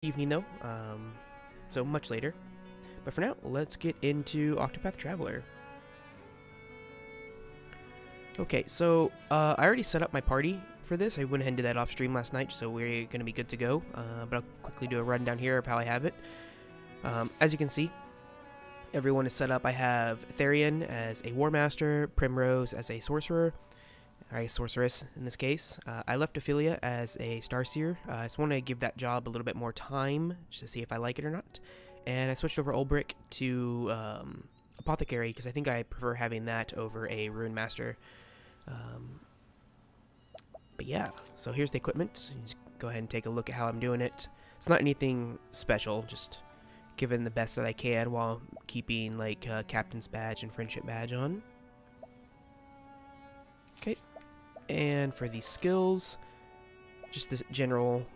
Evening though, so much later. But for now, let's get into Octopath Traveler. Okay, so I already set up my party for this. I went ahead and did that off stream last night, so we're going to be good to go. But I'll quickly do a rundown here of how I have it. As you can see, everyone is set up. I have Therian as a War Master, Primrose as a Sorcerer, or a Sorceress in this case. I left Ophelia as a Starseer. I just want to give that job a little bit more time just to see if I like it or not. And I switched over Ulbrich to Apothecary because I think I prefer having that over a Rune Master. But yeah, so here's the equipment. Just go ahead and take a look at how I'm doing it. It's not anything special, just giving the best that I can while keeping like Captain's Badge and Friendship Badge on. Okay, and for the skills, just the general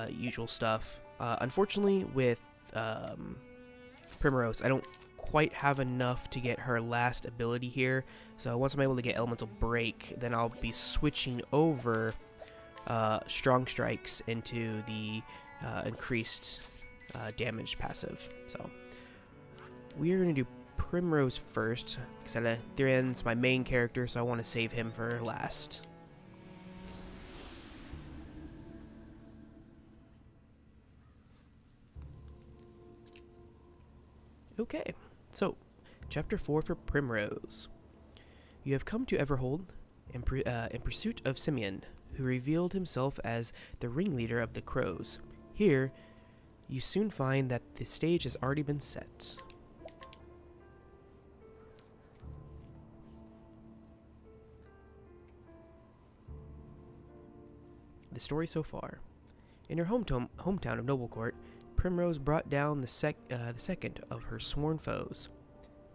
usual stuff. Unfortunately with Primrose, I don't quite have enough to get her last ability here, so once I'm able to get Elemental Break, then I'll be switching over Strong Strikes into the increased damage passive. So we're going to do Primrose first, because Therian's my main character, so I want to save him for last. Okay, so Chapter 4 for Primrose. You have come to Everhold in pursuit of Simeon, who revealed himself as the ringleader of the Crows. Here, you soon find that the stage has already been set. The story so far. In her hometown of Noblecourt, Primrose brought down the second of her sworn foes.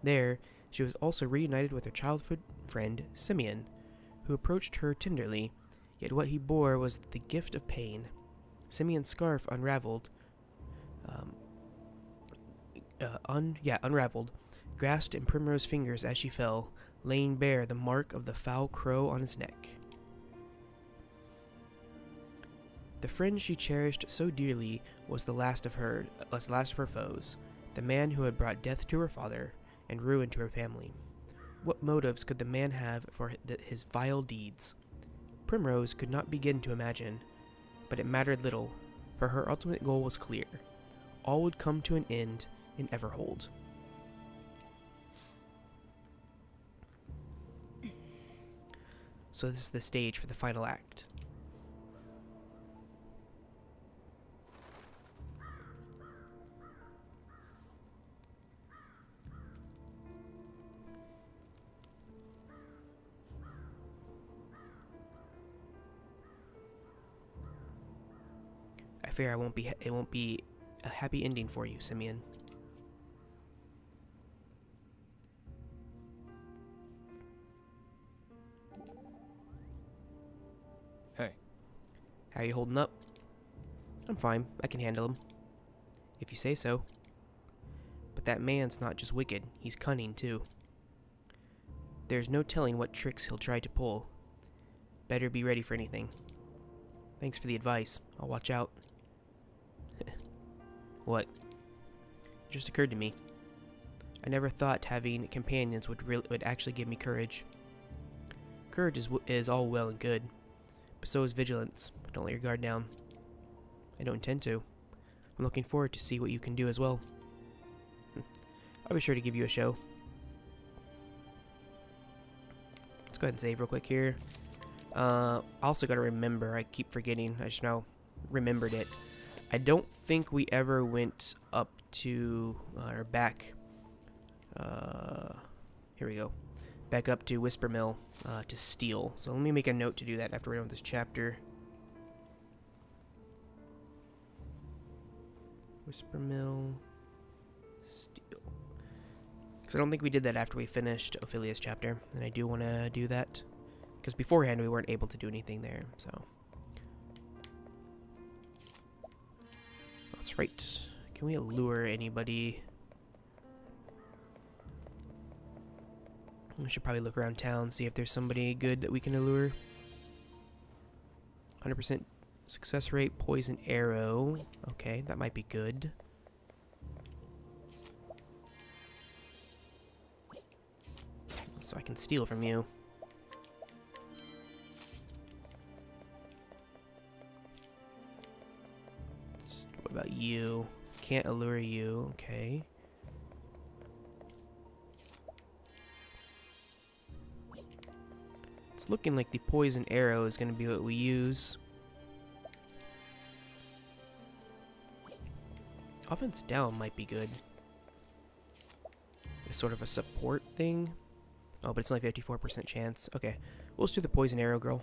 There, she was also reunited with her childhood friend, Simeon, who approached her tenderly, yet what he bore was the gift of pain. Simeon's scarf unraveled, grasped in Primrose's fingers as she fell, laying bare the mark of the foul crow on his neck. The friend she cherished so dearly was the last of her foes, the man who had brought death to her father and ruin to her family. What motives could the man have for his vile deeds? Primrose could not begin to imagine, but it mattered little, for her ultimate goal was clear. All would come to an end in Everhold. So this is the stage for the final act. I fear it won't be a happy ending for you, Simeon. Hey. How are you holding up? I'm fine. I can handle him. If you say so. But that man's not just wicked, he's cunning too. There's no telling what tricks he'll try to pull. Better be ready for anything. Thanks for the advice. I'll watch out. What? It just occurred to me. I never thought having companions would actually give me courage. Courage is all well and good, but so is vigilance. Don't let your guard down. I don't intend to. I'm looking forward to see what you can do as well. I'll be sure to give you a show. Let's go ahead and save real quick here. Also gotta remember, I keep forgetting, I just now remembered it. I don't think we ever went up to, or back, here we go, back up to Whisper Mill, to steal. So let me make a note to do that after we're done with this chapter. Whisper Mill, steal. Because I don't think we did that after we finished Ophelia's chapter, and I do want to do that. Because beforehand we weren't able to do anything there, so. That's right. Can we allure anybody? We should probably look around town, see if there's somebody good that we can allure. 100% Success rate, poison arrow. Okay, that might be good. So I can steal from you. What about you? Can't allure you. Okay. It's looking like the poison arrow is going to be what we use. Offense down might be good. It's sort of a support thing. Oh, but it's only 54% chance. Okay, we'll just do the poison arrow, girl.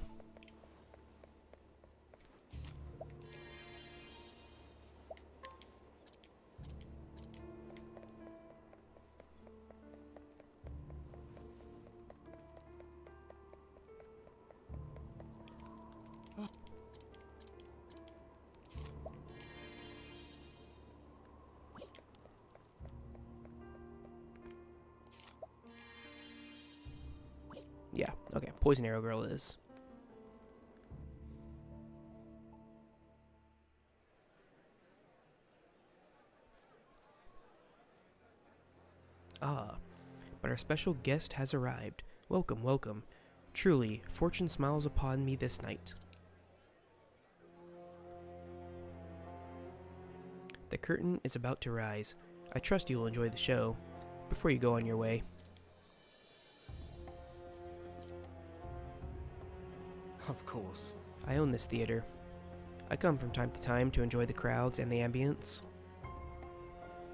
Yeah, okay, poison arrow girl it is. Ah, but our special guest has arrived. Welcome, welcome. Truly, fortune smiles upon me this night. The curtain is about to rise. I trust you will enjoy the show before you go on your way. Of course. I own this theater. I come from time to time to enjoy the crowds and the ambience.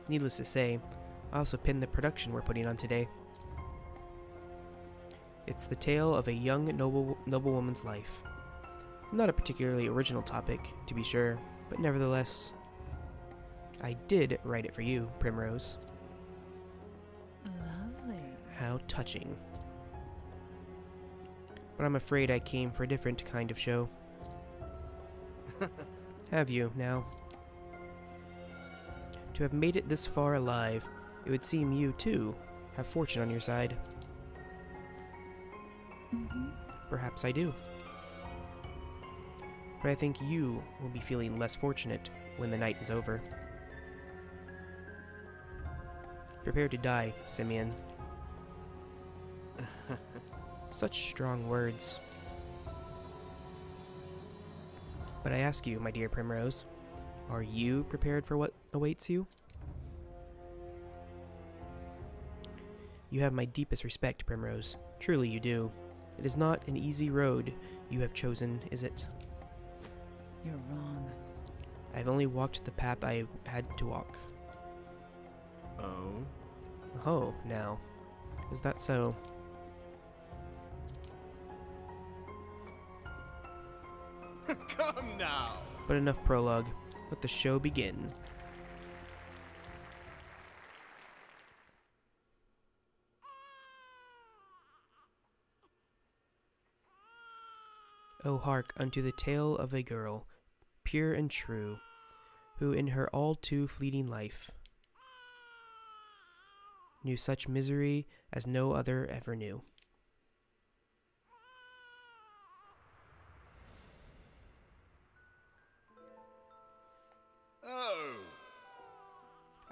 Needless to say, I also pin the production we're putting on today. It's the tale of a young noblewoman's life. Not a particularly original topic, to be sure, but nevertheless, I did write it for you, Primrose. Lovely. How touching. But I'm afraid I came for a different kind of show. Have you, now? To have made it this far alive, it would seem you, too, have fortune on your side. Perhaps I do. But I think you will be feeling less fortunate when the night is over. Prepare to die, Simeon. Such strong words. But I ask you, my dear Primrose, are you prepared for what awaits you? You have my deepest respect, Primrose. Truly you do. It is not an easy road you have chosen, is it? You're wrong. I've only walked the path I had to walk. Oh? Oh, now. Is that so? Come now! But enough prologue. Let the show begin. Oh, hark unto the tale of a girl, pure and true, who in her all too fleeting life knew such misery as no other ever knew. Oh!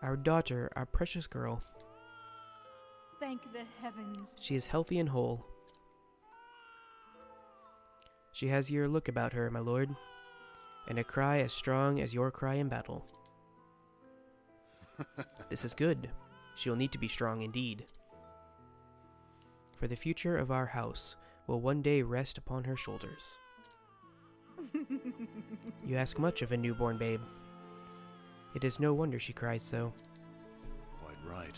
Our daughter, our precious girl, Thank the heavens. she is healthy and whole. She has your look about her, my lord, and a cry as strong as your cry in battle. This is good. She will need to be strong indeed. For the future of our house will one day rest upon her shoulders. You ask much of a newborn babe. It is no wonder she cries so. Quite right.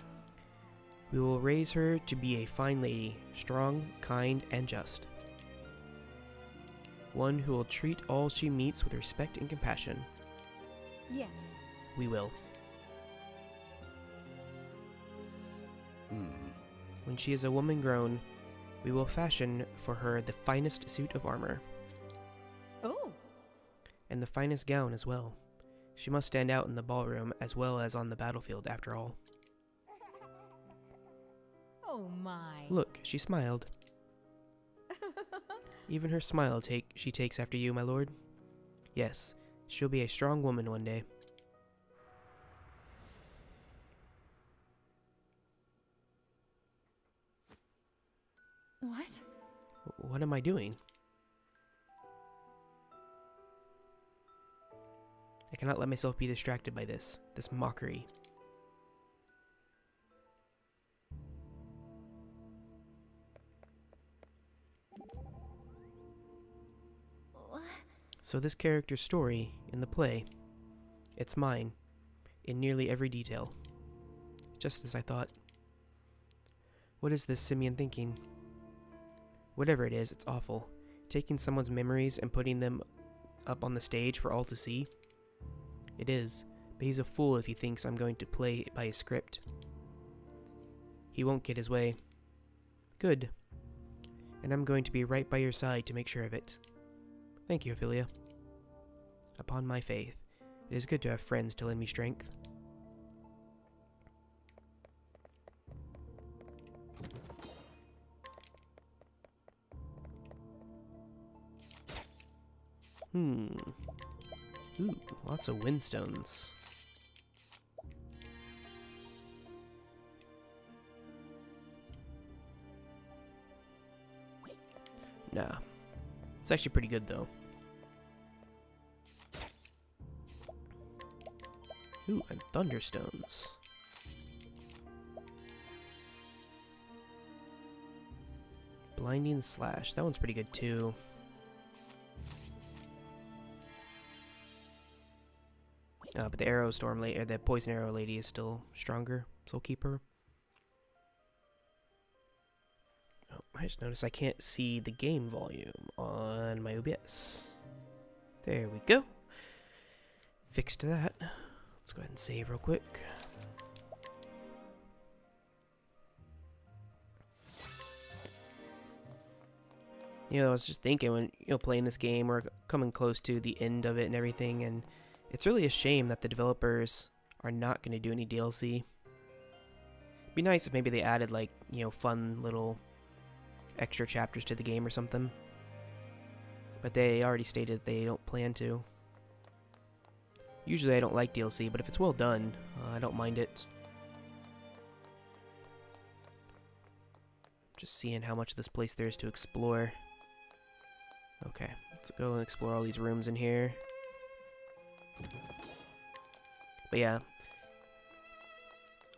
We will raise her to be a fine lady, strong, kind, and just. One who will treat all she meets with respect and compassion. Yes. We will. When she is a woman grown, we will fashion for her the finest suit of armor. Oh. And the finest gown as well. She must stand out in the ballroom as well as on the battlefield, after all. Oh my. Look, she smiled. Even her smile she takes after you, my lord. Yes, she'll be a strong woman one day. What? What am I doing? I cannot let myself be distracted by this mockery. What? So this character's story in the play, it's mine, in nearly every detail. Just as I thought. What is this Simeon thinking? Whatever it is, it's awful. Taking someone's memories and putting them up on the stage for all to see. It is, but he's a fool if he thinks I'm going to play by his script. He won't get his way. Good. And I'm going to be right by your side to make sure of it. Thank you, Ophelia. Upon my faith, it is good to have friends to lend me strength. Ooh, lots of windstones. Nah. It's actually pretty good, though. Ooh, and thunderstones. Blinding slash. That one's pretty good, too. But the arrow storm lady, or the poison arrow lady, is still stronger. Soul Keeper. Oh, I just noticed I can't see the game volume on my OBS. There we go. Fixed that. Let's go ahead and save real quick. I was just thinking when, playing this game, we're coming close to the end of it and everything, and it's really a shame that the developers are not going to do any DLC. It'd be nice if maybe they added, like, fun little extra chapters to the game or something. But they already stated they don't plan to. Usually I don't like DLC, but if it's well done, I don't mind it. Just seeing how much of this place there is to explore. Okay, let's go and explore all these rooms in here. But yeah,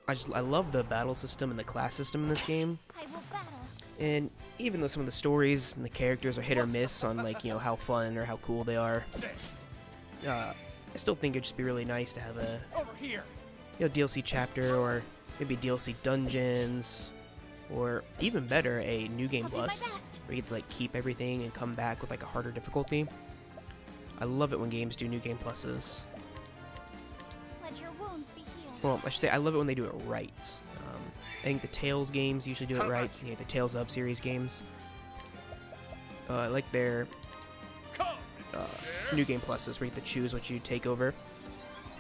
I love the battle system and the class system in this game. And even though some of the stories and the characters are hit or miss on, like, how fun or how cool they are, I still think it'd just be really nice to have a DLC chapter, or maybe DLC dungeons, or even better, a new game plus, where you get to, like, keep everything and come back with, like, a harder difficulty. I love it when games do new game pluses. Well, I should say I love it when they do it right. I think the Tales games usually do it right. The Tales of series games. I like their new game pluses where you get to choose what you take over.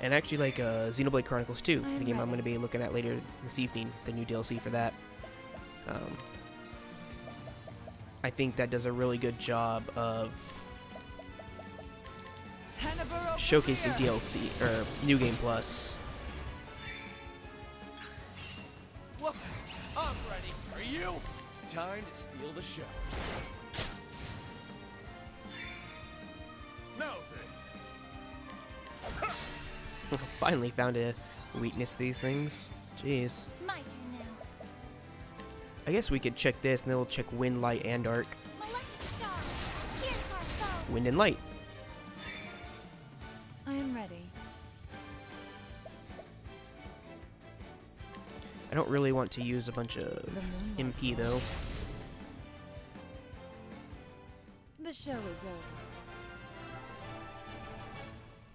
And I actually like Xenoblade Chronicles 2, the game I'm going to be looking at later this evening, the new DLC for that. I think that does a really good job of showcasing DLC, or New Game Plus. Look, I'm ready. Are you? Time to steal the show. No, then. Finally found a weakness to these things. Jeez. My turn now. I guess we could check this, and then we'll check Wind, Light, and Dark. Wind and Light. I am ready. I don't really want to use a bunch of MP, though. The show is over.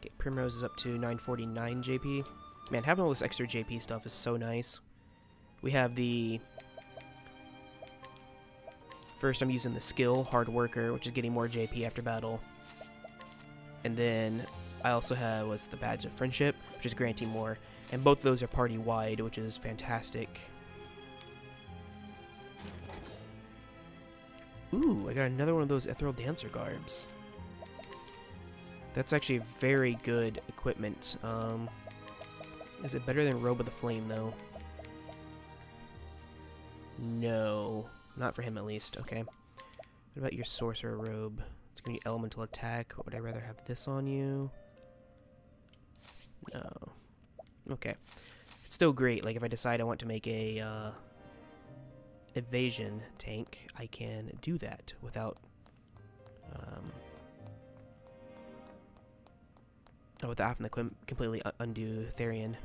Okay, Primrose is up to 949 JP. Man, having all this extra JP stuff is so nice. We have the... First, I'm using the skill, Hard Worker, which is getting more JP after battle. And then I also have what's the Badge of Friendship, which is granting more. And both of those are party-wide, which is fantastic. Ooh, I got another one of those Ethereal Dancer garbs. That's actually very good equipment. Is it better than Robe of the Flame, though? No. Not for him, at least. Okay. What about your Sorcerer Robe? It's going to be Elemental Attack. Would I rather have this on you? No. Okay. It's still great. Like, if I decide I want to make a, evasion tank, I can do that without, without having to completely undo Therian.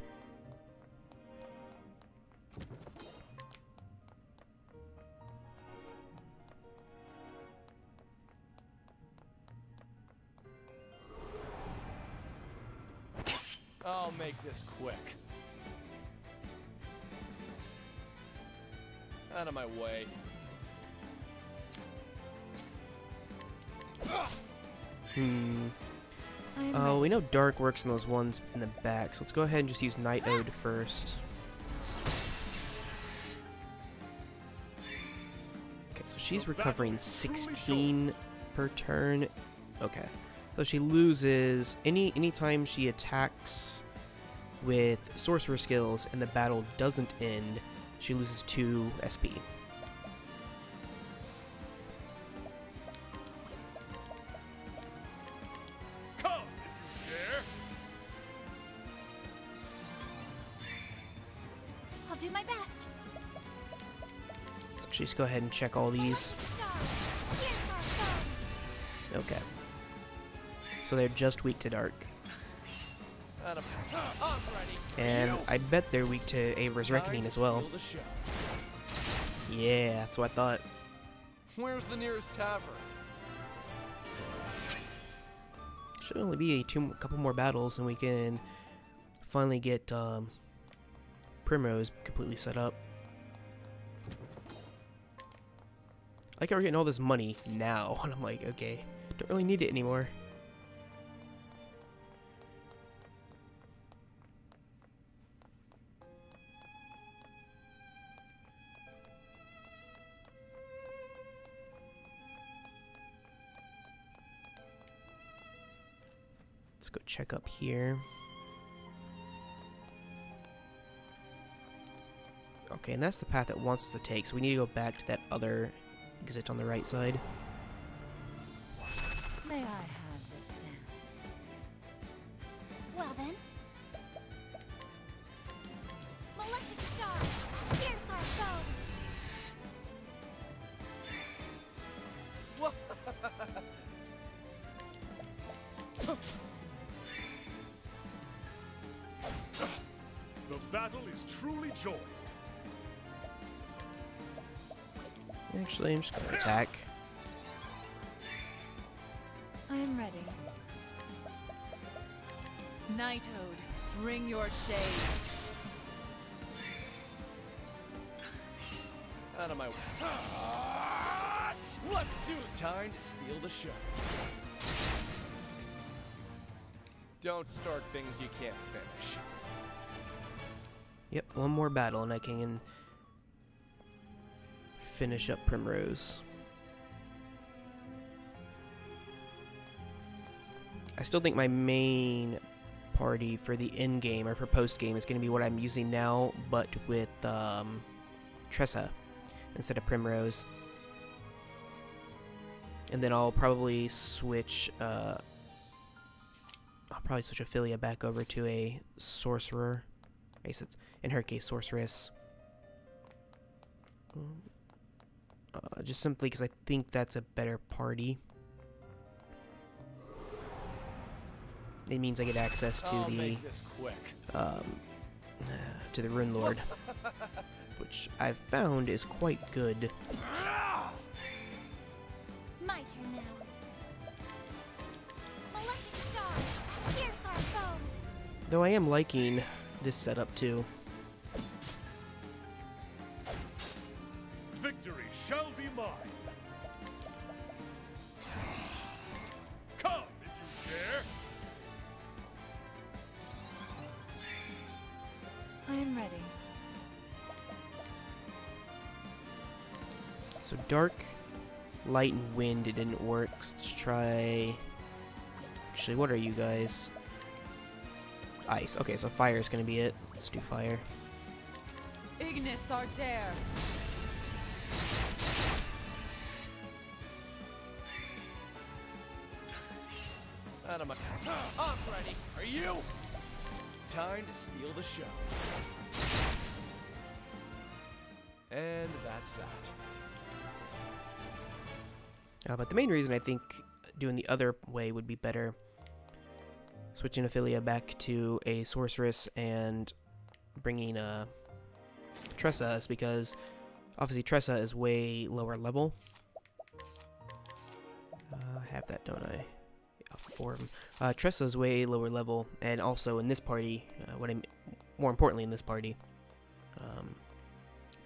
I'll make this quick. Out of my way. Oh, we know Dark works in those ones in the back, so let's go ahead and just use Night Ode first. Okay, so she's recovering 16 per turn. Okay. So she loses anytime she attacks with sorcerer skills and the battle doesn't end, she loses 2 SP. Come if you dare. I'll do my best. So just go ahead and check all these. Okay. So they're just weak to dark. I'm ready. And I bet they're weak to Aver's Reckoning as well. Yeah, that's what I thought. Where's the nearest tavern? Should only be a couple more battles and we can finally get Primrose completely set up. Like we're getting all this money now, and I'm like, okay, don't really need it anymore. Let's go check up here. Okay, and that's the path it wants us to take, so we need to go back to that other exit on the right side. May I have this dance? Well then. Malefic star, pierce our foes. The battle is truly joy. Actually, I'm just gonna attack. I am ready. Night Ode, bring your shade. Out of my way. Let's do it. Time to steal the show. Don't start things you can't finish. Yep, one more battle and I can finish up Primrose. I still think my main party for the end game or for post game is going to be what I'm using now, but with Tressa instead of Primrose. And then I'll probably switch. I'll probably switch Ophelia back over to a sorcerer. I guess it's in her case sorceress. Just simply because I think that's a better party. It means I get access to the Rune Lord, which I've found is quite good. My turn now. Malefic star, pierce our foes. Though I am liking this setup too. Victory shall be mine. Come if you dare. I am ready. So dark, light, and wind, it didn't work. So let's try Actually, what are you guys? Ice. Okay, so fire is going to be it. Let's do fire. Ignis Ardere. Out of my... I'm ready. Are you? Time to steal the show. And that's that. But the main reason I think doing the other way would be better, switching Ophelia back to a sorceress and bringing Tressa, is because obviously Tressa is way lower level. I have that, don't I? Yeah, form. Tressa is way lower level, and also in this party, more importantly in this party,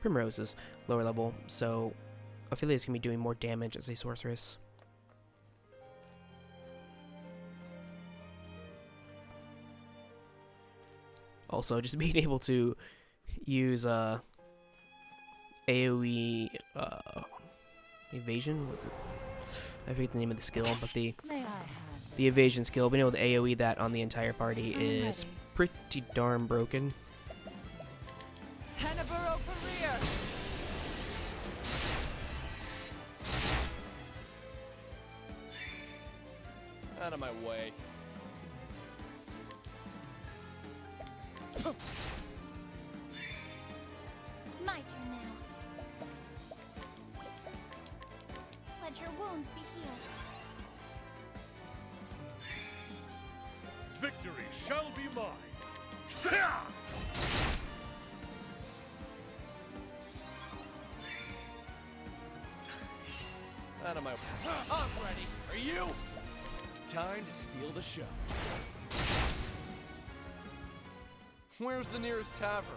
Primrose is lower level, so Ophelia is going to be doing more damage as a sorceress. Also, just being able to use AoE evasion. What's it? I forget the name of the skill, but the evasion skill, being able to AoE that on the entire party is pretty darn broken. Tenebro career. Out of my way. My turn now. Let your wounds be healed. Victory shall be mine. Out of my... I'm ready. Are you? Time to steal the show. Where's the nearest tavern?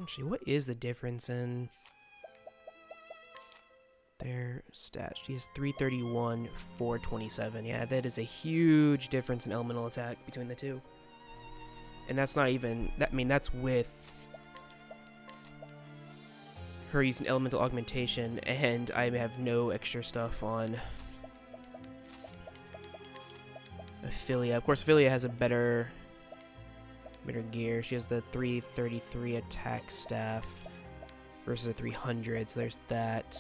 Actually, what is the difference in their stats? She has 331, 427. Yeah, that is a huge difference in elemental attack between the two. And that's not even... I mean, that's with her using elemental augmentation, and I have no extra stuff on Ophelia. Of course, Ophelia has a better gear. She has the 333 attack staff versus a 300, so there's that.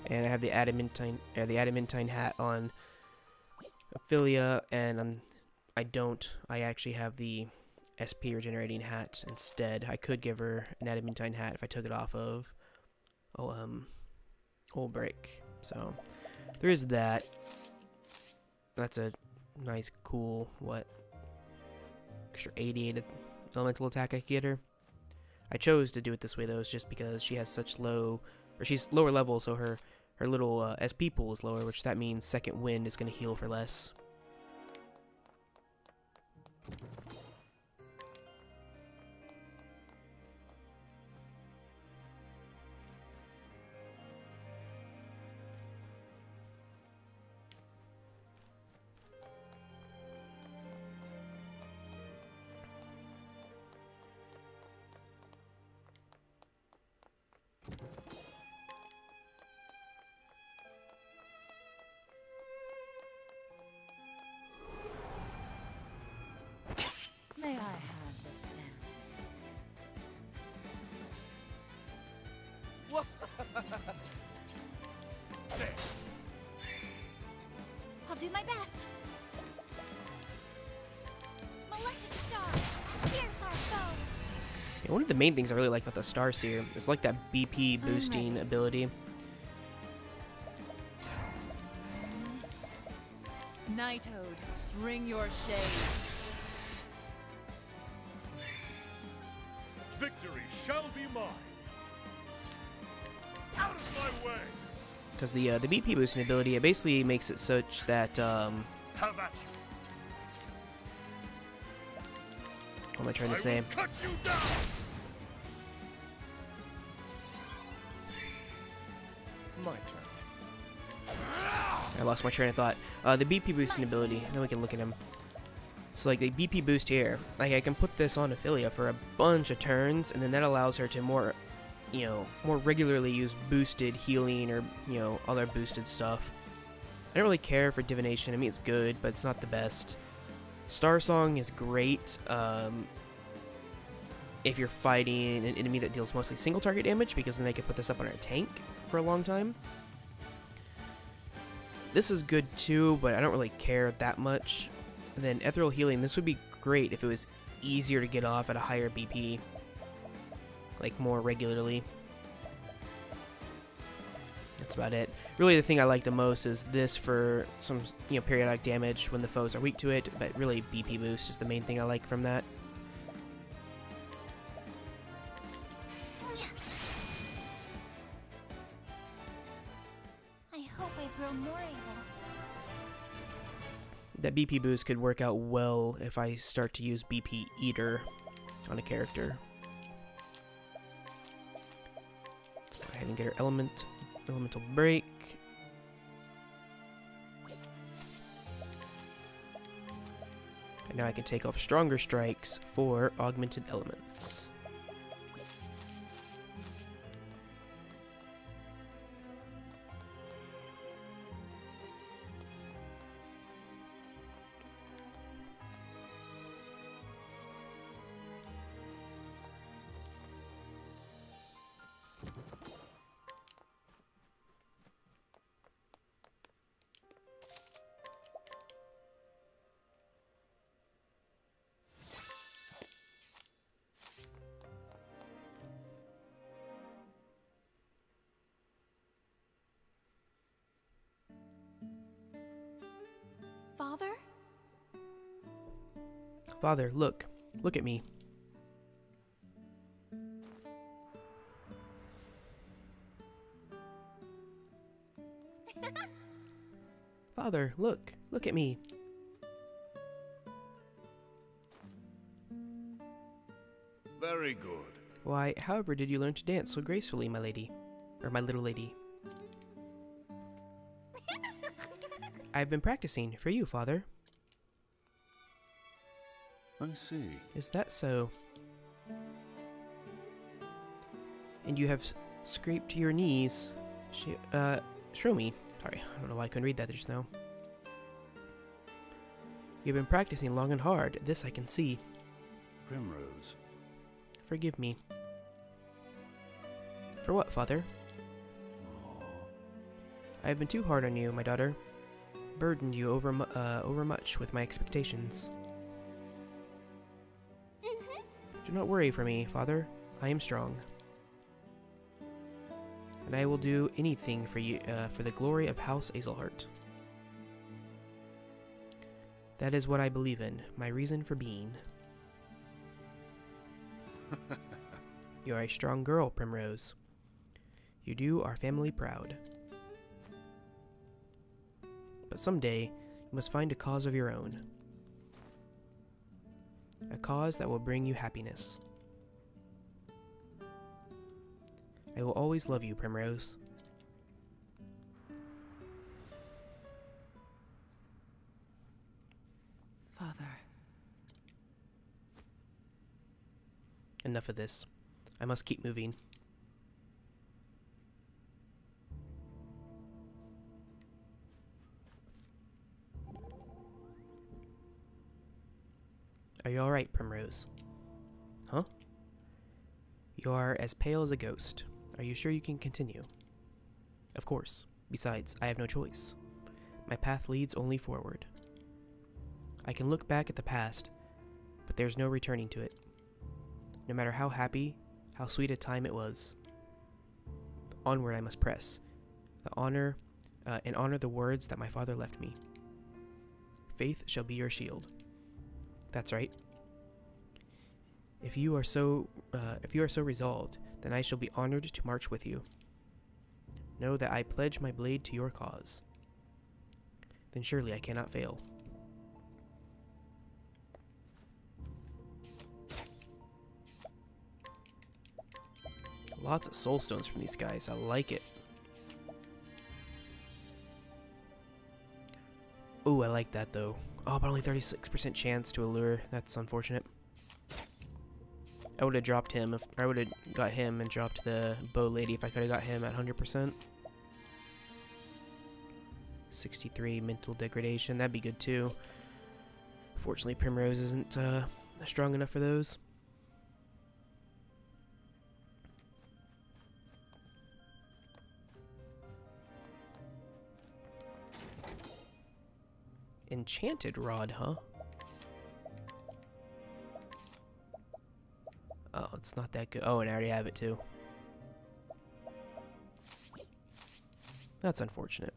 And I have the adamantine hat on Ophelia, and I actually have the SP regenerating hat instead. I could give her an adamantine hat if I took it off of Old Break. So there is that. That's a nice, cool, extra 88 elemental attack I could get her. I chose to do it this way though, it's just because she has such she's lower level, so her little SP pool is lower, which that means second wind is going to heal for less. May I have this dance? What? I'll do my best. Malefic Star, pierce our foes. Yeah, one of the main things I really like about the Starseer is like that BP boosting ability. Nighthode, bring your shade. Victory shall be mine. Out of my way. Because the BP boosting ability, it basically makes it such that Have at you. what am I trying to I say? will cut you down. My turn. I lost my train of thought. The BP boosting ability. Now we can look at him. So like the BP boost here, like I can put this on Ophelia for a bunch of turns, and then that allows her to more you know, more regularly use boosted healing or, you know, other boosted stuff. I don't really care for divination. I mean, it's good, but it's not the best. Star Song is great if you're fighting an enemy that deals mostly single target damage, because then they can put this up on a tank for a long time. This is good too, but I don't really care that much. And then Ethereal Healing, this would be great if it was easier to get off at a higher BP, like more regularly. That's about it. Really, the thing I like the most is this for some, you know, periodic damage when the foes are weak to it, but really BP boost is the main thing I like from that. I hope I grow more able. That BP boost could work out well if I start to use BP Eater on a character. Let's go ahead and get our elemental break. And now I can take off stronger strikes for augmented elements. Father? Father, look. Look at me. Father, look. Look at me. Very good. Why, however did you learn to dance so gracefully, my lady? Or my little lady? I've been practicing for you, Father. I see. Is that so? And you have scraped your knees. Show me. Sorry, I don't know why I couldn't read that just now. You've been practicing long and hard. This I can see. Primrose. Forgive me. For what, Father? Oh, I have been too hard on you, my daughter. Burdened you overmuch with my expectations. Do not worry for me, Father. I am strong. And I will do anything for you, for the glory of House Azelhart. That is what I believe in, my reason for being. You are a strong girl, Primrose. You do our family proud. But someday, you must find a cause of your own. A cause that will bring you happiness. I will always love you, Primrose. Father. Enough of this. I must keep moving. Are you alright, Primrose? Huh? You are as pale as a ghost. Are you sure you can continue? Of course. Besides, I have no choice. My path leads only forward. I can look back at the past, but there's no returning to it. No matter how happy, how sweet a time it was. Onward I must press, and honor the words that my father left me. Faith shall be your shield. That's right. If you are so resolved, then I shall be honored to march with you. Know that I pledge my blade to your cause. Then surely I cannot fail. Lots of soul stones from these guys. I like it. Ooh, I like that though. Oh, but only 36% chance to allure. That's unfortunate. I would have dropped him if I would have got him and dropped the bow lady if I could have got him at 100%. 63 mental degradation, that'd be good too. Fortunately, Primrose isn't strong enough for those. Enchanted rod, huh? Oh, it's not that good. Oh, and I already have it too. That's unfortunate.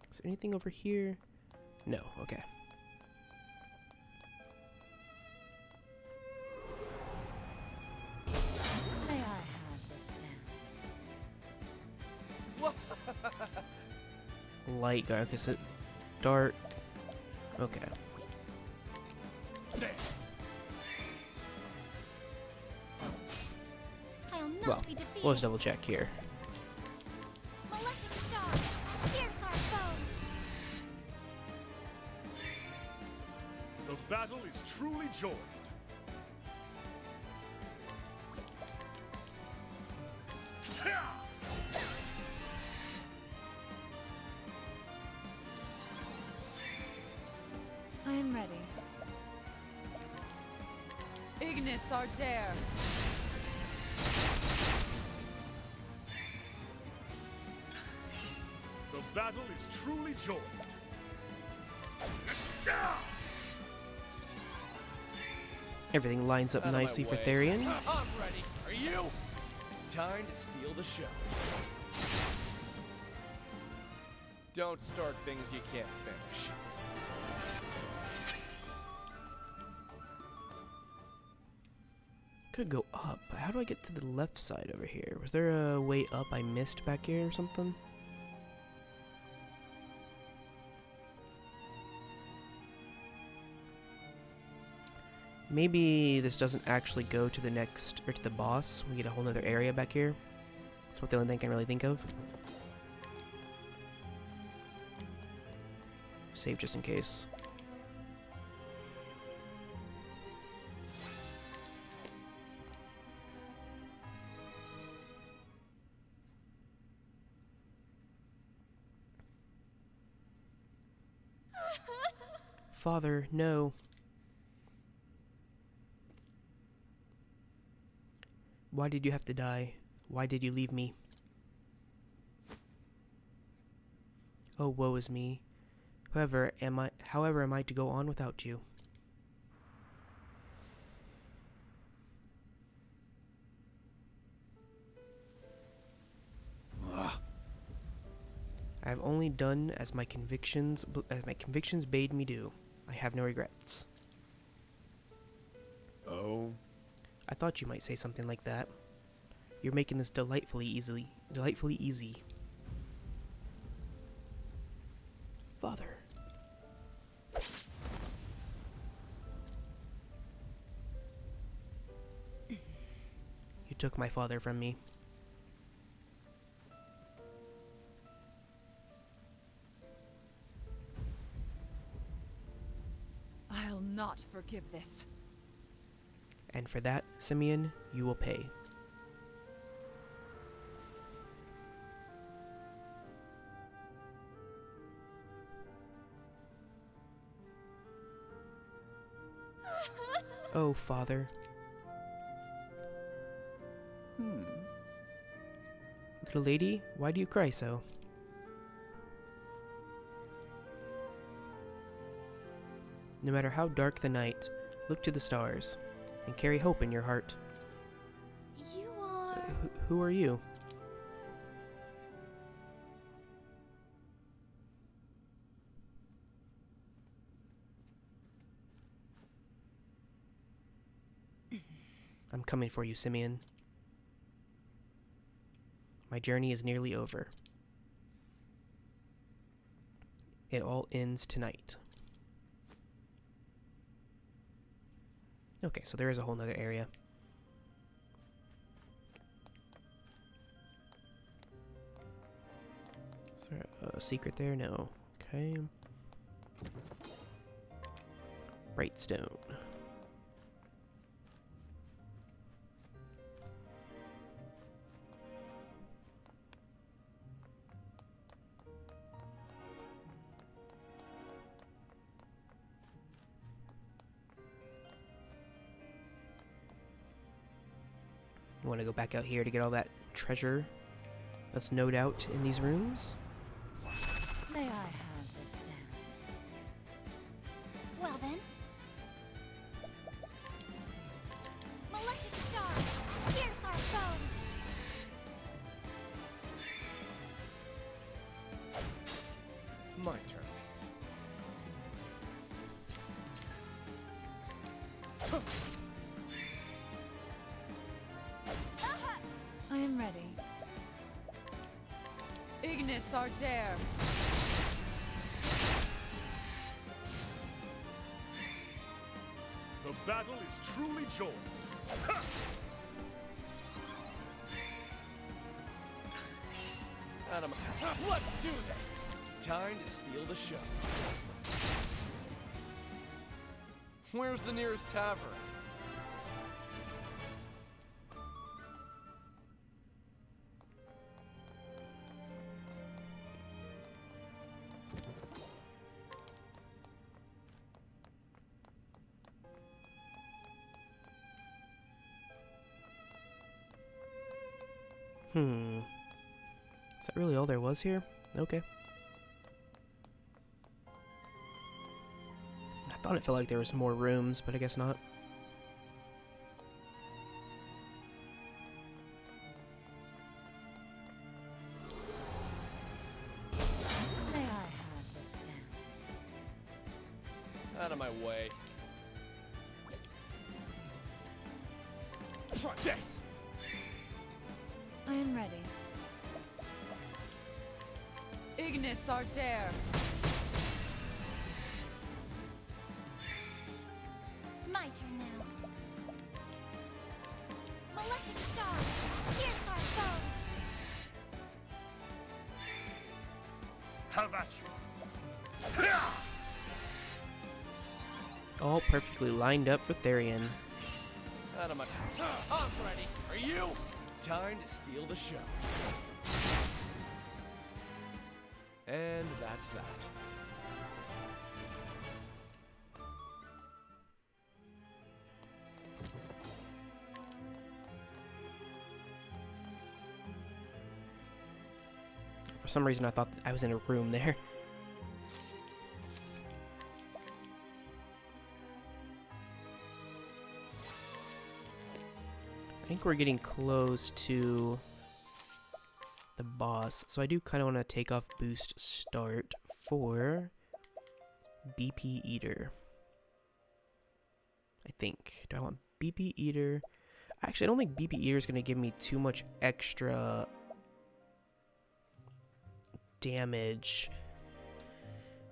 Is there anything over here? No, okay. May I have this dance? Light guard, because it dark. Okay. I'll not Well, be defeated. we'll just double check here. Maleficent star, pierce our foes. The battle is truly joined. I am ready. Ignis Ardere. The battle is truly joined. Everything lines up Out of my nicely for way. Therian. I'm ready. Are you? Time to steal the show. Don't start things you can't finish. Could go up, but how do I get to the left side over here? Was there a way up I missed back here or something? Maybe this doesn't actually go to the next, or to the boss. We get a whole nother area back here. That's what the only thing I can really think of. Save just in case. Father, no. Why did you have to die? Why did you leave me? Oh, woe is me. However am I to go on without you? I have only done as my convictions bade me do. I have no regrets. Oh? I thought you might say something like that. You're making this delightfully easy. Father. You took my father from me. I'll not forgive this. And for that, Simeon, you will pay. Oh, Father. Little lady, why do you cry so? No matter how dark the night, look to the stars and carry hope in your heart. You are... Who are you? I'm coming for you, Simeon. My journey is nearly over. It all ends tonight. Okay, so there is a whole nother area. Is there a secret there? No. Okay. Bright stone. You want to go back out here to get all that treasure that's no doubt in these rooms? May I have this dance? Well then. Malefic stars, pierce our foes. My turn. I am ready. Ignis Ardere. The battle is truly joined. Let's do this. Time to steal the show. Where's the nearest tavern? Is that really all there was here? Okay. I thought it felt like there was more rooms, but I guess not. May I have this dance? Out of my way. Try this! I am ready. Ignis Ardere. My turn now. Malefic stars, pierce our foes. Have at you. All perfectly lined up with Therian. Out of my... I'm ready. Are you? Time to steal the show. And that's that. For some reason I thought I was in a room there. I think we're getting close to the boss, so I do kind of want to take off boost start for BP Eater. I think. Do I want BP Eater? Actually, I don't think BP Eater is going to give me too much extra damage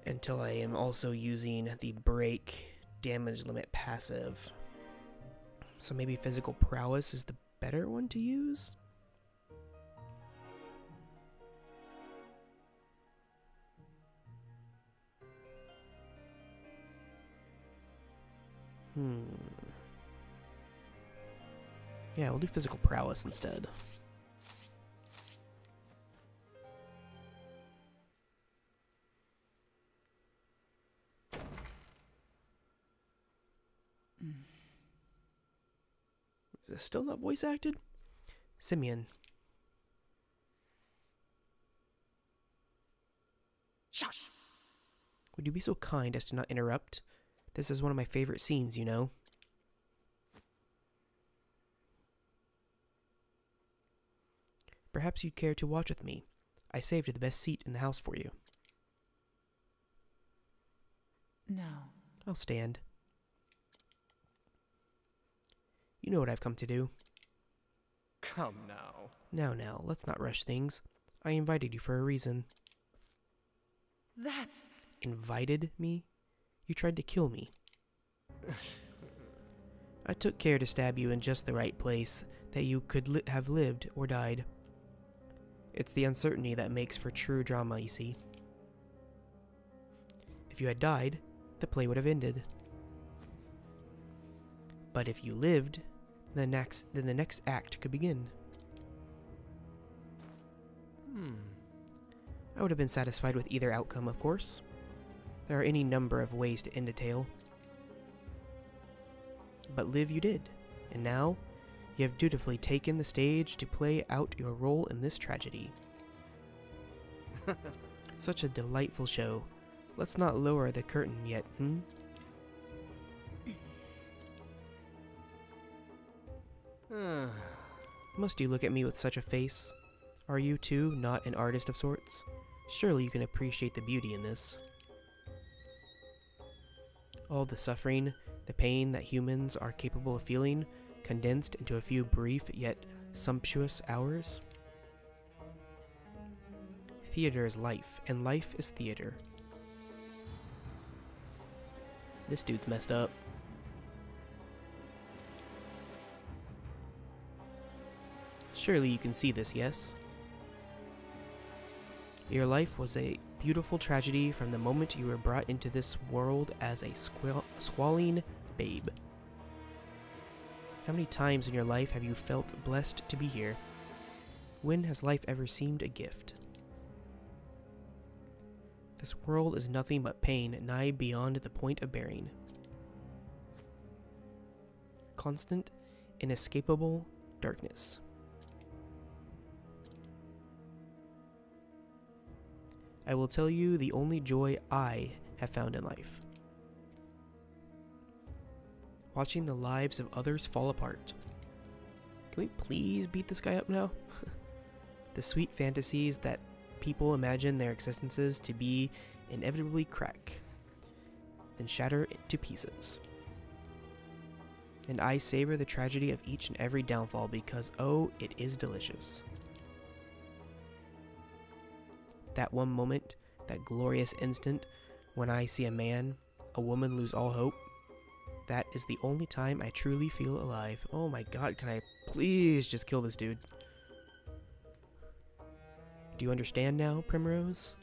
until I am also using the break damage limit passive. So maybe physical prowess is the better one to use? Yeah, we'll do physical prowess instead. Is it still not voice acted? Simeon. Shush! Would you be so kind as to not interrupt? This is one of my favorite scenes, you know. Perhaps you'd care to watch with me. I saved the best seat in the house for you. No. I'll stand. You know what I've come to do. Come now. Now, let's not rush things. I invited you for a reason. That's invited me, you tried to kill me. I took care to stab you in just the right place that you could have lived or died. It's the uncertainty that makes for true drama, you see. If you had died, the play would have ended. But if you lived, then the next act could begin. I would have been satisfied with either outcome, of course. There are any number of ways to end a tale. But live you did, and now you have dutifully taken the stage to play out your role in this tragedy. Such a delightful show. Let's not lower the curtain yet, Must you look at me with such a face? Are you, too, not an artist of sorts? Surely you can appreciate the beauty in this. All the suffering, the pain that humans are capable of feeling, condensed into a few brief yet sumptuous hours. Theater is life, and life is theater. This dude's messed up. Surely you can see this, yes? Your life was a beautiful tragedy from the moment you were brought into this world as a squalling babe. How many times in your life have you felt blessed to be here? When has life ever seemed a gift? This world is nothing but pain, nigh beyond the point of bearing. Constant, inescapable darkness. I will tell you the only joy I have found in life. Watching the lives of others fall apart. Can we please beat this guy up now? The sweet fantasies that people imagine their existences to be inevitably crack, then shatter to pieces. And I savor the tragedy of each and every downfall because, oh, it is delicious. That one moment, that glorious instant, when I see a woman lose all hope, that is the only time I truly feel alive. Oh my god, can I please just kill this dude? Do you understand now, Primrose?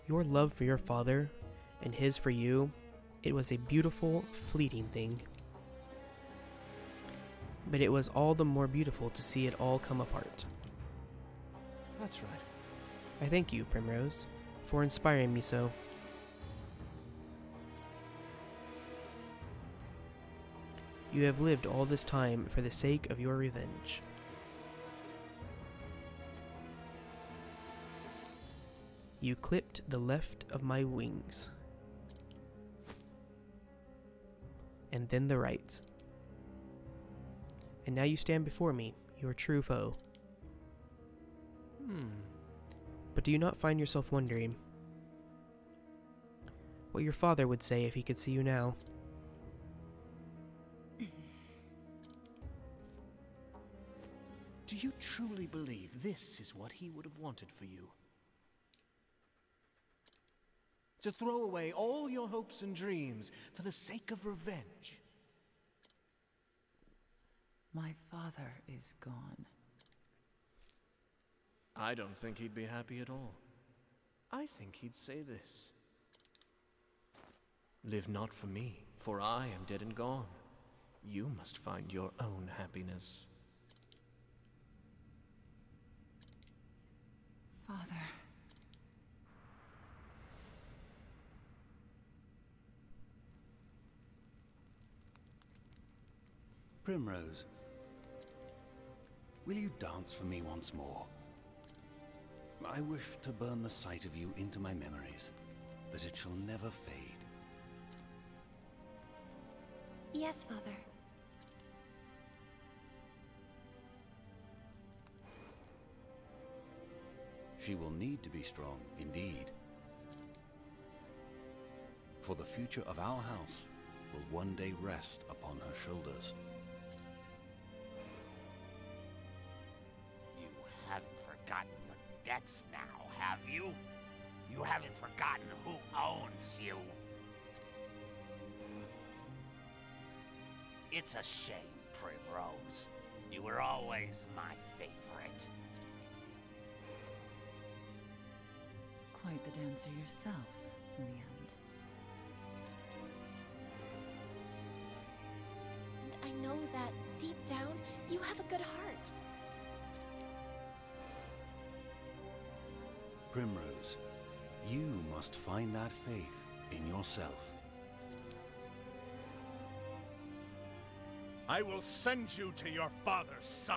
Your love for your father, and his for you, it was a beautiful, fleeting thing. But it was all the more beautiful to see it all come apart. That's right. I thank you, Primrose, for inspiring me so. You have lived all this time for the sake of your revenge. You clipped the left of my wings, and then the right. And now you stand before me, your true foe. But do you not find yourself wondering what your father would say if he could see you now? Do you truly believe this is what he would have wanted for you? To throw away all your hopes and dreams for the sake of revenge? My father is gone. I don't think he'd be happy at all. I think he'd say this. Live not for me, for I am dead and gone. You must find your own happiness. Father. Primrose, will you dance for me once more? I wish to burn the sight of you into my memories, that it shall never fade. Yes, Father. She will need to be strong, indeed. For the future of our house will one day rest upon her shoulders. You haven't forgotten your debts now, have you? You haven't forgotten who owns you. It's a shame, Primrose. You were always my favorite. Quite the dancer yourself, in the end. And I know that, deep down, you have a good heart. Primrose, you must find that faith in yourself. I will send you to your father's side.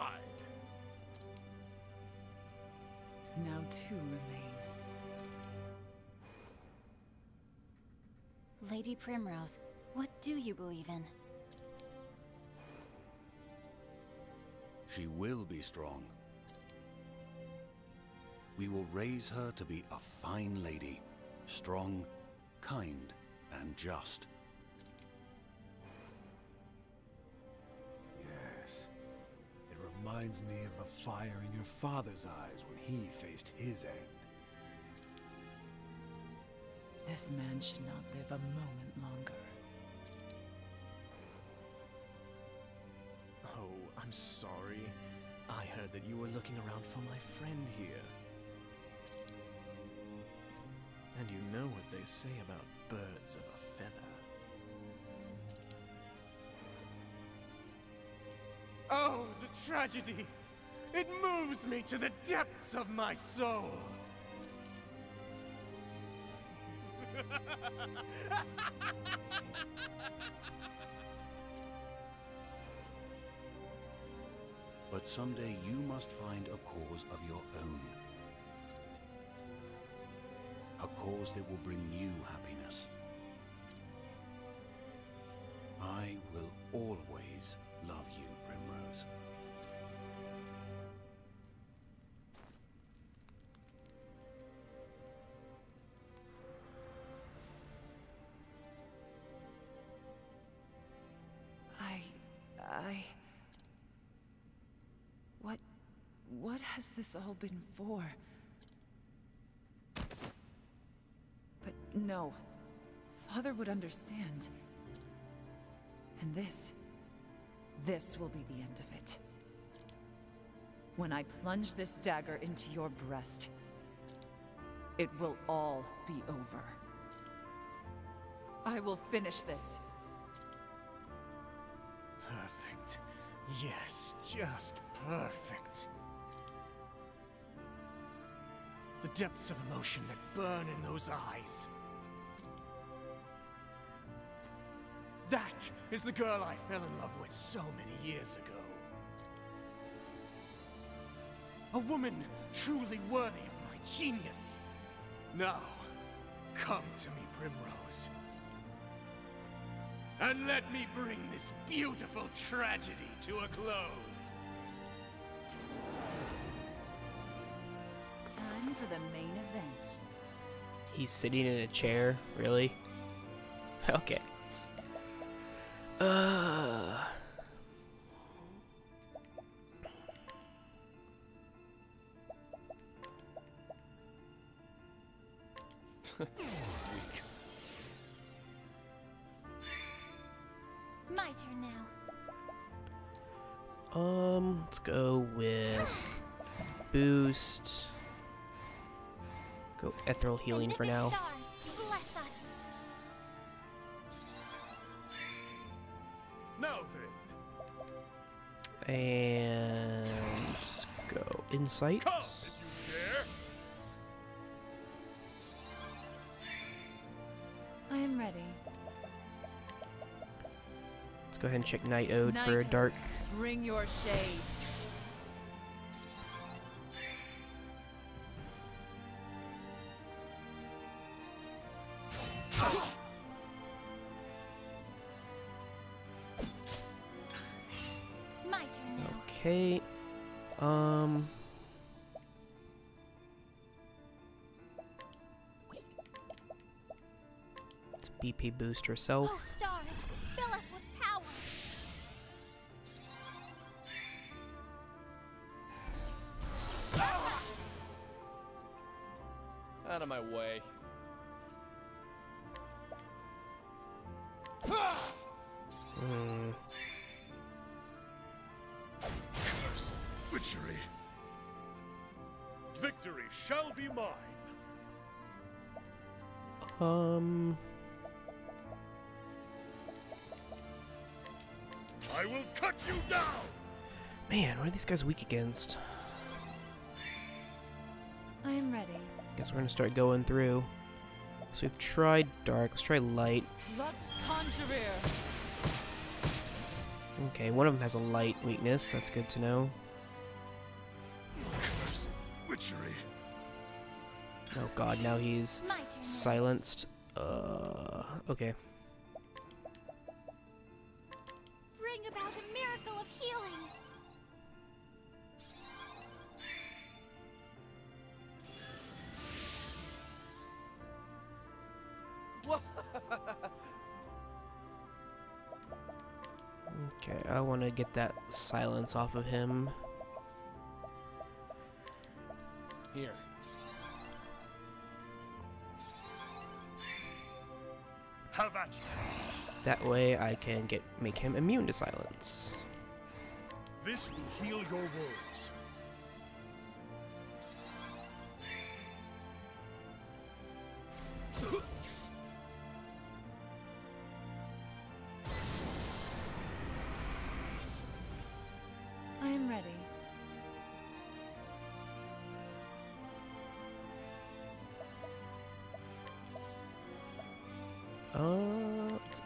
Now two remain. Lady Primrose, what do you believe in? She will be strong. We will raise her to be a fine lady, strong, kind, and just. Yes. It reminds me of the fire in your father's eyes when he faced his end. This man should not live a moment longer. Oh, I'm sorry. I heard that you were looking around for my friend here. And you know what they say about birds of a feather. Oh, the tragedy! It moves me to the depths of my soul! But someday you must find a cause of your own. A cause that will bring you happiness. I will always love you, Primrose. What has this all been for? But no. Father would understand. And this will be the end of it. When I plunge this dagger into your breast, it will all be over. I will finish this. Perfect. Yes, just perfect. The depths of emotion that burn in those eyes. That is the girl I fell in love with so many years ago. A woman truly worthy of my genius. Now, come to me, Primrose. And let me bring this beautiful tragedy to a close. Time for the main event. He's sitting in a chair, really? Okay. My turn now. Let's go with boost. Go ethereal healing for now. Stars, bless us. Now then, And go insight. come if you dare. I am ready. Let's go ahead and check Night Ode for a Night dark. Bring your shade. My turn now. Okay. Let's BP boost herself. Oh, stars, fill us with power. Out of my way. Witchery. Victory shall be mine. I will cut you down. Man, what are these guys weak against? I am ready. Guess we're gonna start going through. So we've tried dark. Let's try light. Lux Conjurer. Okay, one of them has a light weakness. That's good to know. Cursed witchery. Oh god, now he's My turn. silenced. Okay. Bring about a miracle of healing. Okay, I want to get that silence off of him. Here. Have at you. That way I can make him immune to silence. This will heal your wounds. I am ready.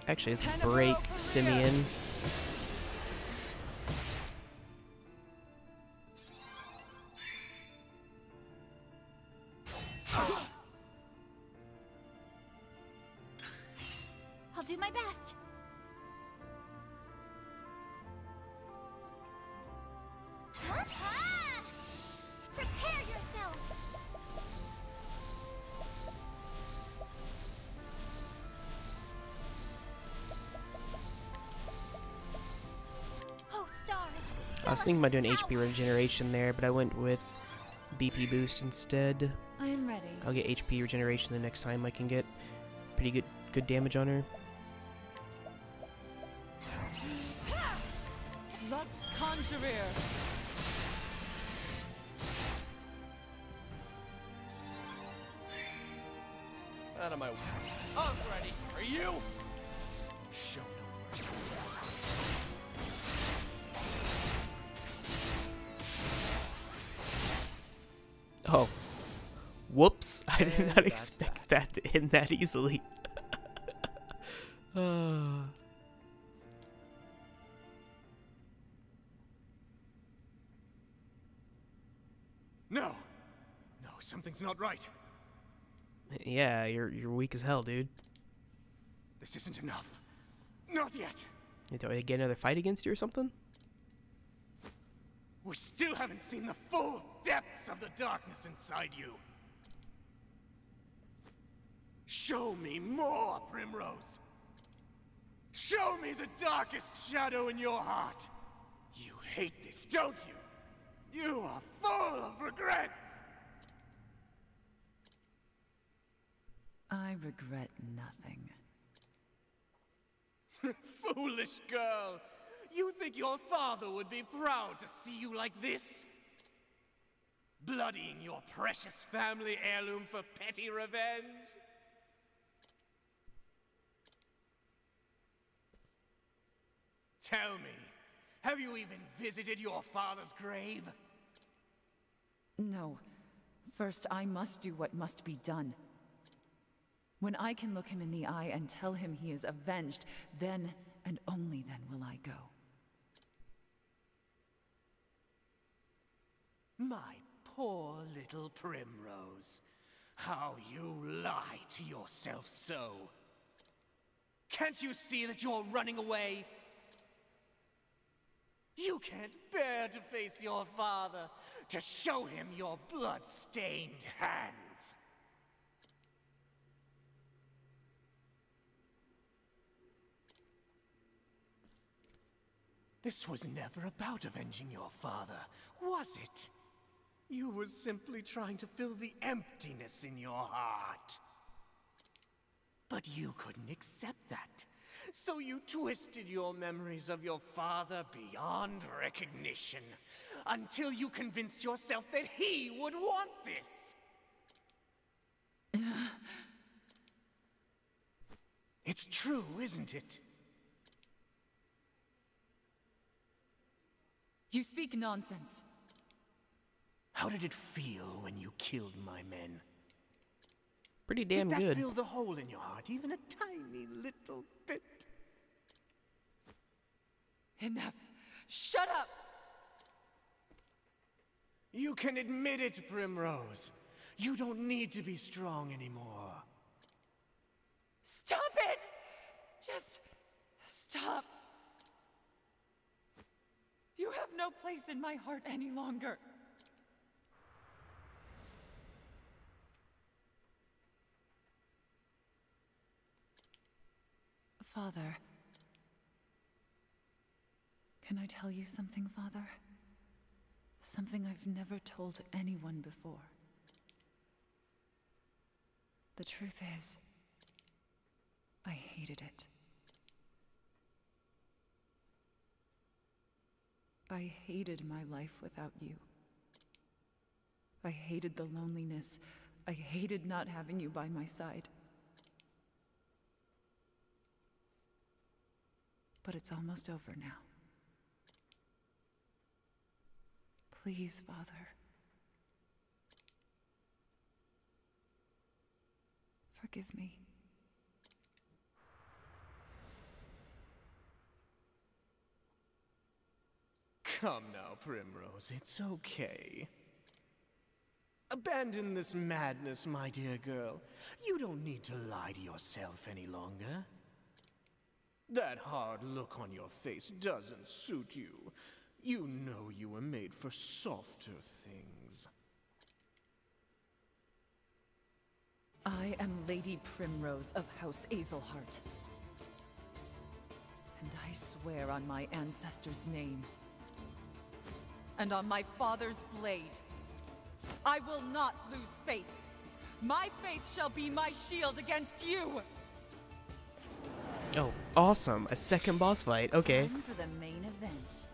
Actually, let's Tenebro break Premier. Simeon. I'll do my best. Ah! Prepare yourself. Oh, stars. I was thinking about doing HP regeneration there, but I went with BP boost instead. I am ready. I'll get HP regeneration the next time I can get pretty good damage on her. Lux Conjurer. Out of my way. I'm ready. Are you? Show no mercy. Oh. Whoops. I did And not that's expect that to end that easily. No! No, something's not right. Yeah, you're weak as hell, dude. This isn't enough. Not yet. Do I get another fight against you or something? We still haven't seen the full depths of the darkness inside you. Show me more, Primrose. Show me the darkest shadow in your heart. You hate this, don't you? You are full of regrets. I regret nothing. Foolish girl. You think your father would be proud to see you like this? Bloodying your precious family heirloom for petty revenge? Tell me, have you even visited your father's grave? No. First, I must do what must be done. When I can look him in the eye and tell him he is avenged, then and only then will I go. My poor little Primrose. How you lie to yourself so. Can't you see that you're running away? You can't bear to face your father, to show him your blood-stained hands. This was never about avenging your father, was it? You were simply trying to fill the emptiness in your heart. But you couldn't accept that. So you twisted your memories of your father beyond recognition, until you convinced yourself that he would want this. It's true, isn't it? You speak nonsense. How did it feel when you killed my men? Pretty damn Did that good. fill the hole in your heart even a tiny little bit? Enough. Shut up! You can admit it, Primrose. You don't need to be strong anymore. Stop it! Just stop. You have no place in my heart any longer. Father. Can I tell you something, Father? Something I've never told anyone before. The truth is, I hated it. I hated my life without you. I hated the loneliness. I hated not having you by my side. But it's almost over now. Please, Father. Forgive me. Come now, Primrose, it's okay. Abandon this madness, my dear girl. You don't need to lie to yourself any longer. That hard look on your face doesn't suit you. You know you were made for softer things. I am Lady Primrose of House Azelheart. And I swear on my ancestors' name, and on my father's blade, I will not lose faith. My faith shall be my shield against you! Oh, awesome. A second boss fight. Okay. Time for the main event.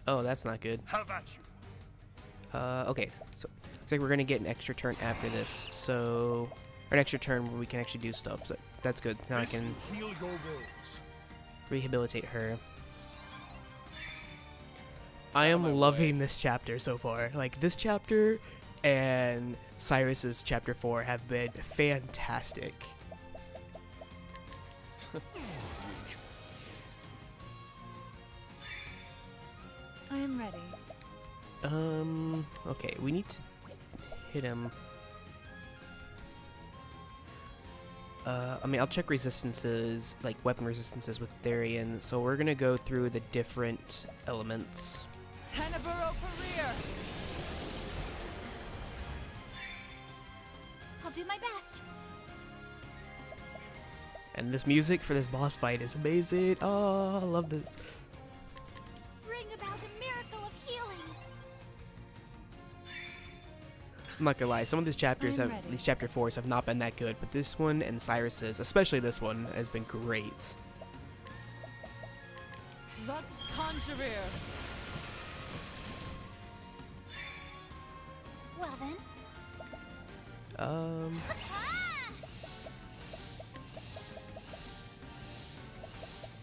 Oh, that's not good. How about you? Okay. So looks like we're gonna get an extra turn after this. So, or an extra turn where we can actually do stuff. So that's good. Now I This can will heal your wounds. rehabilitate her. I am loving this chapter so far. Like, this chapter and Cyrus's chapter 4 have been fantastic. I am ready. Okay, we need to hit him. I mean, I'll check resistances, like weapon resistances with Therian, so we're gonna go through the different elements. Teneburo career! I'll do my best. And this music for this boss fight is amazing. Oh, I love this. Bring about a miracle of healing. I'm not gonna lie, some of these chapters I'm have, ready. these chapter 4s have not been that good, but this one and Cyrus's, especially this one, has been great. Lux Conjurer! Well then.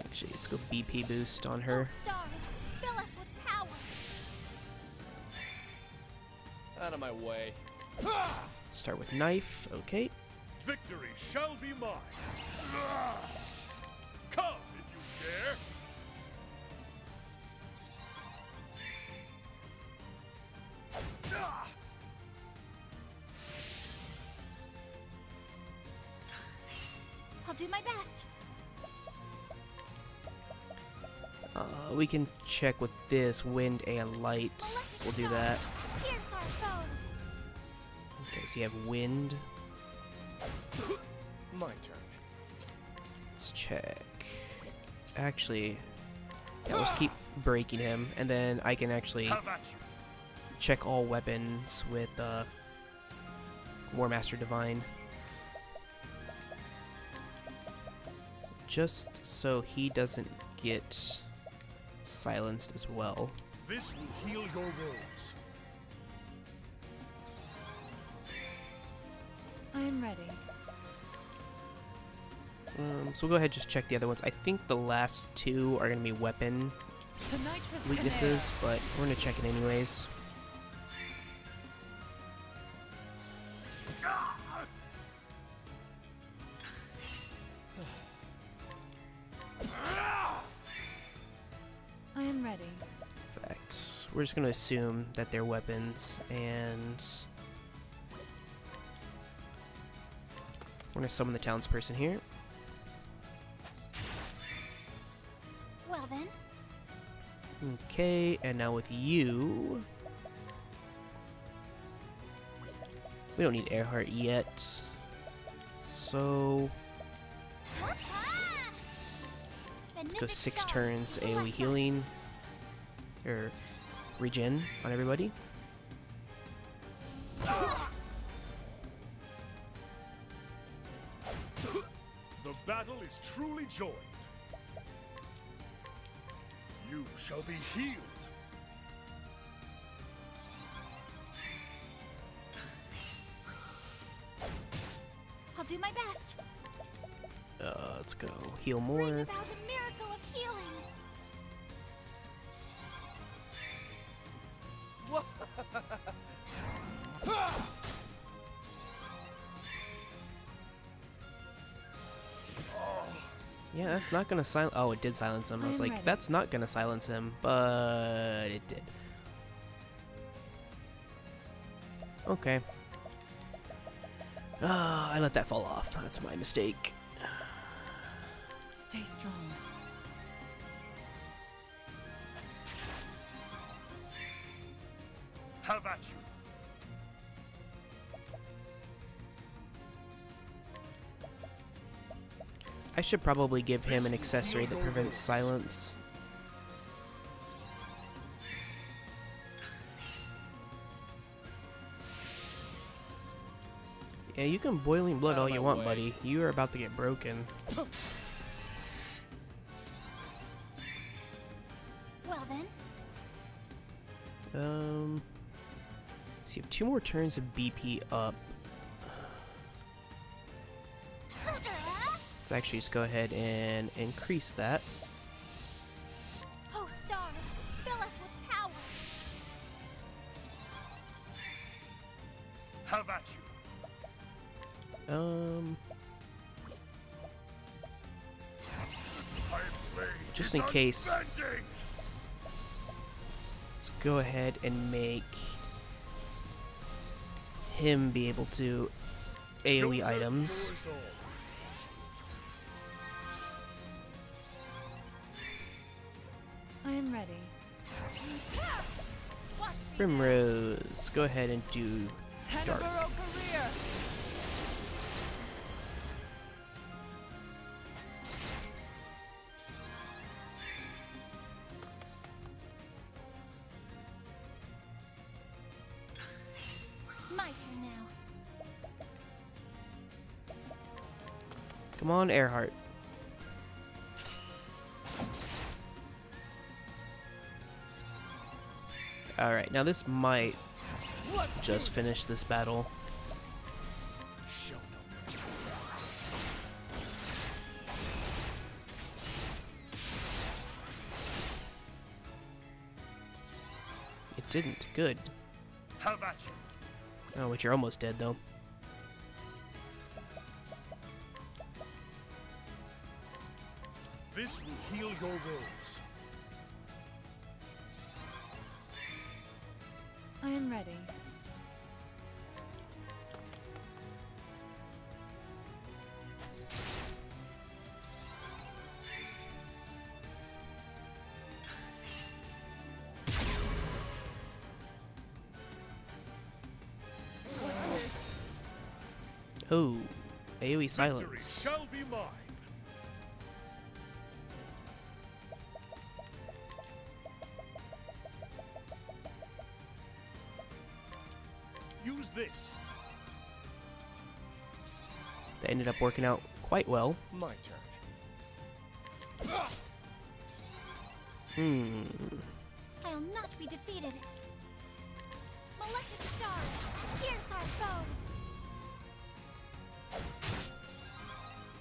Actually, let's go BP boost on her. Oh, stars, fill us with power. Out of my way. Start with knife, okay. Victory shall be mine. Come if you dare. I'll do my best. We can check with this wind and light. Electric We'll do storm, that. Pierce our foes. Okay, so you have wind. My turn. Let's check. actually, yeah, let's keep breaking him, and then I can actually check all weapons with War Master Divine. Just so he doesn't get silenced as well. This will heal your wounds. I am ready. So we'll go ahead and just check the other ones. I think the last two are going to be weapon weaknesses, but we're going to check it anyways. I am ready. Perfect. We're just going to assume that they're weapons, and we're going to summon the townsperson here. Well then. Okay, and now with you, we don't need Earhart yet, so let's go 6 turns AoE healing, or regen on everybody. The battle is truly joined. You shall be healed. I'll do my best. Let's go heal more. Bring about a miracle of healing. Yeah, that's not gonna silence. Oh, it did silence him. I was like, that's not gonna silence him, but it did. Okay. I let that fall off. That's my mistake. Stay strong. Have at you. I should probably give him an accessory that prevents silence. Yeah, you can boiling blood all you want, buddy. You are about to get broken. Well then. So you have 2 more turns of BP up. Let's actually just go ahead and increase that. Oh stars, fill us with power. Have at you. Just in case, let's go ahead and make him be able to AoE items. I am ready. Primrose, go ahead and do dark. Career. My turn now. Come on, Earhart. Alright, now this might just finish this battle. It didn't. Good. Have at you. Oh, but you're almost dead, though. This will heal your wounds. I am ready. Oh, AoE Victory silence. shall be mine. this? That ended up working out quite well. My turn. I'll not be defeated. Malefic stars, pierce our foes.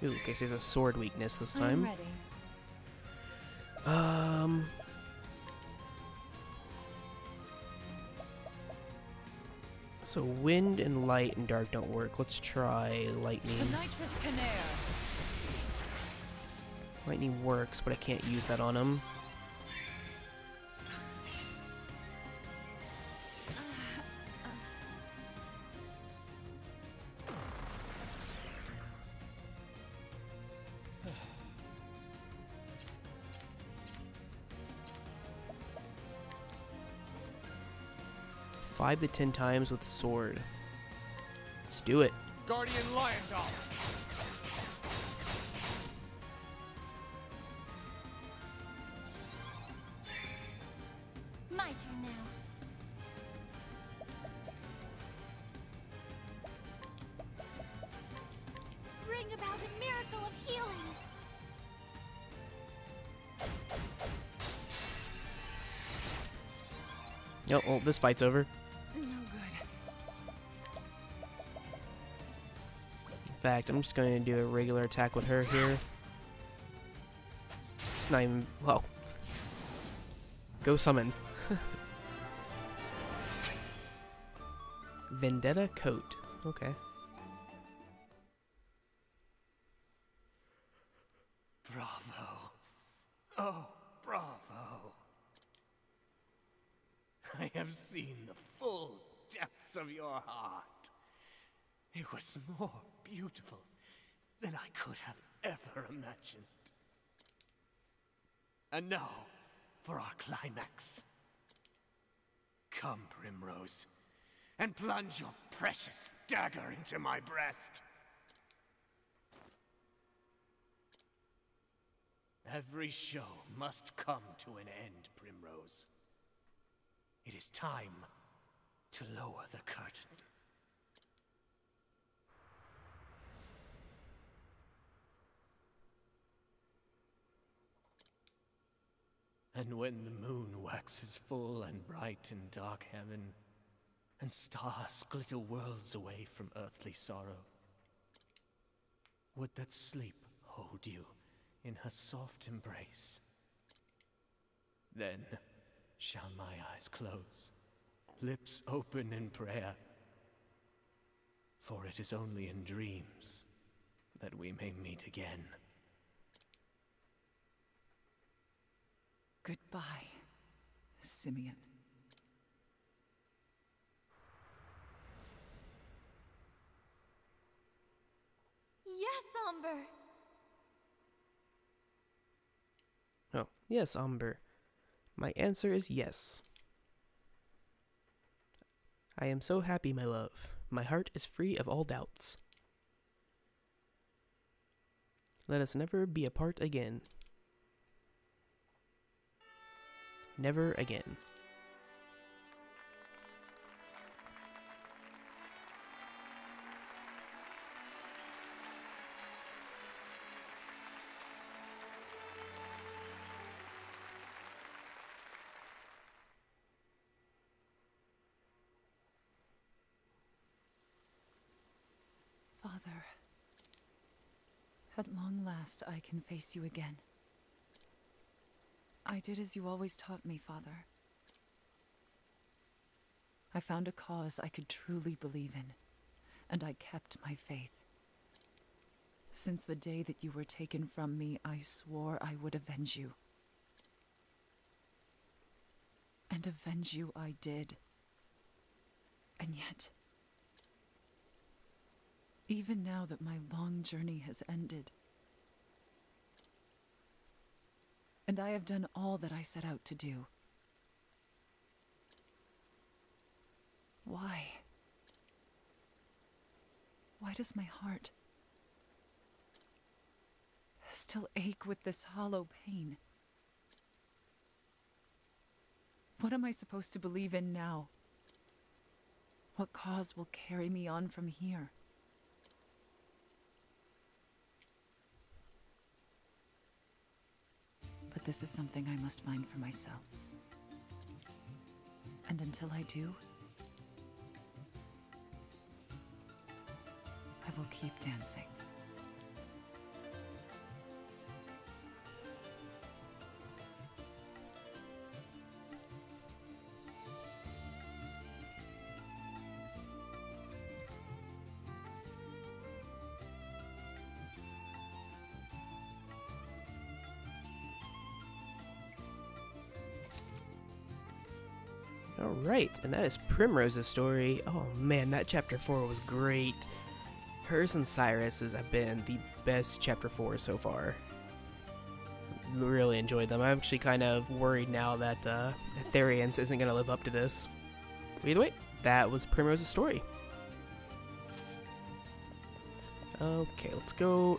Ooh, okay, so there's a sword weakness this I'm time. ready. So wind and light and dark don't work. Let's try lightning. The nitrous canare. Lightning works, but I can't use that on him. Five to 10 times with sword. Let's do it. Guardian Lion Doll. My turn now. Bring about a miracle of healing. No, oh, this fight's over. No good. In fact, I'm just going to do a regular attack with her here. Not even, well. Go summon. Vendetta coat. Okay. Bravo. Oh, bravo. I have seen the full depths of your heart. It was more beautiful than I could have ever imagined. And now, for our climax. Come, Primrose, and plunge your precious dagger into my breast. Every show must come to an end, Primrose. It is time to lower the curtain. And when the moon waxes full and bright in dark heaven, and stars glitter worlds away from earthly sorrow, would that sleep hold you in her soft embrace? Then shall my eyes close, lips open in prayer, for it is only in dreams that we may meet again. Goodbye, Simeon. Yes, Umber. Oh, yes, Umber. My answer is yes. I am so happy, my love. My heart is free of all doubts. Let us never be apart again. Never again. Father, at long last I can face you again. I did as you always taught me, Father. I found a cause I could truly believe in, and I kept my faith. Since the day that you were taken from me, I swore I would avenge you. And avenge you I did. And yet, even now that my long journey has ended, and I have done all that I set out to do, why? Why does my heart still ache with this hollow pain? What am I supposed to believe in now? What cause will carry me on from here? But this is something I must find for myself. And until I do, I will keep dancing. Alright, and that is Primrose's story. Oh man, that chapter 4 was great. Hers and Cyrus's have been the best chapter 4 so far. Really enjoyed them. I'm actually kind of worried now that Therians isn't going to live up to this. But either way, that was Primrose's story. Okay, let's go